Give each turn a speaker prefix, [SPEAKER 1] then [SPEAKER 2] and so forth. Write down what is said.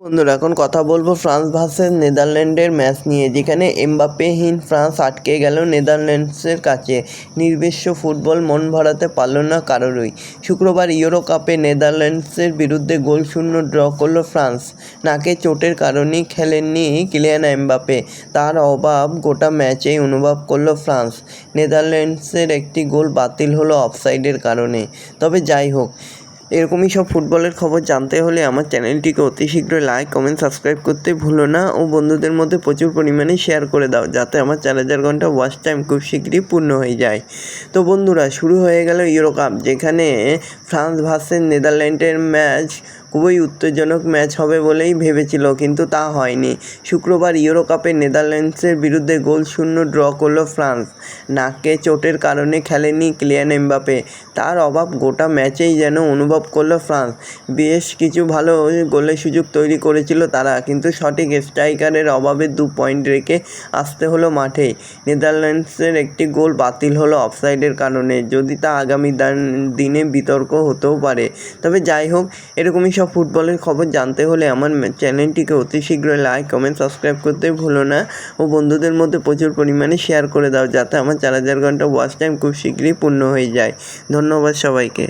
[SPEAKER 1] বন্ধুরা এখন কথা বলবো ফ্রান্স ভার্সেস নেদারল্যান্ডের ম্যাচ নিয়ে, যেখানে এমবাপ্পেহীন ফ্রান্স আটকে গেল নেদারল্যান্ডসের কাছে। নির্বিশ্ব ফুটবল মন ভরাতে পারল না কারোরই। শুক্রবার ইউরো কাপে নেদারল্যান্ডসের বিরুদ্ধে গোলশূন্য ড্র করল ফ্রান্স। নাকে চোটের কারণেই খেলেননি কিলিয়ান এমবাপ্পে। তার অভাব গোটা ম্যাচেই অনুভব করল ফ্রান্স। নেদারল্যান্ডসের একটি গোল বাতিল হলো অফসাইডের কারণে। তবে যাই হোক, এরকমই সব ফুটবলের খবর জানতে হলে আমার চ্যানেলটিকে অতি শীঘ্রই লাইক, কমেন্ট, সাবস্ক্রাইব করতে ভুলো না ও বন্ধুদের মধ্যে প্রচুর পরিমাণে শেয়ার করে দাও, যাতে আমার 4000 ঘন্টা ওয়াচ টাইম খুব শীঘ্রই পূর্ণ হয়ে যায়। তো বন্ধুরা, শুরু হয়ে গেল ইউরো কাপ, যেখানে ফ্রান্স ভার্সেস নেদারল্যান্ডের ম্যাচ খুবই উত্তেজনক ম্যাচ হবে বলেই ভেবেছিল, কিন্তু তা হয়নি। শুক্রবার ইউরো কাপে নেদারল্যান্ডসের বিরুদ্ধে গোলশূন্য ড্র করল ফ্রান্স। নাকে চোটের কারণে খেলেনি কিলিয়ান এমবাপ্পে। তার অভাব গোটা ম্যাচেই যেন অনুভব করল ফ্রান্স। বেশ কিছু ভালো গোলের সুযোগ তৈরি করেছিল তারা, কিন্তু সঠিক স্ট্রাইকারের অভাবে 2 পয়েন্ট রেখে আসতে হলো মাঠে। নেদারল্যান্ডসের একটি গোল বাতিল হলো অফসাইডের কারণে, যদি তা আগামী দিনে বিতর্ক হতেও পারে। তবে যাই হোক, এরকমই সব ফুটবলের খবর জানতে হলে আমার চ্যানেলটিকে অতি শীঘ্রই লাইক, কমেন্ট, সাবস্ক্রাইব করতে ভুলো না ও বন্ধুদের মধ্যে প্রচুর পরিমাণে শেয়ার করে দাও, যাতে আমার 4000 ঘন্টা ওয়াচ টাইম খুব শীঘ্রই পূর্ণ হয়ে যায়। ধন্যবাদ সবাইকে।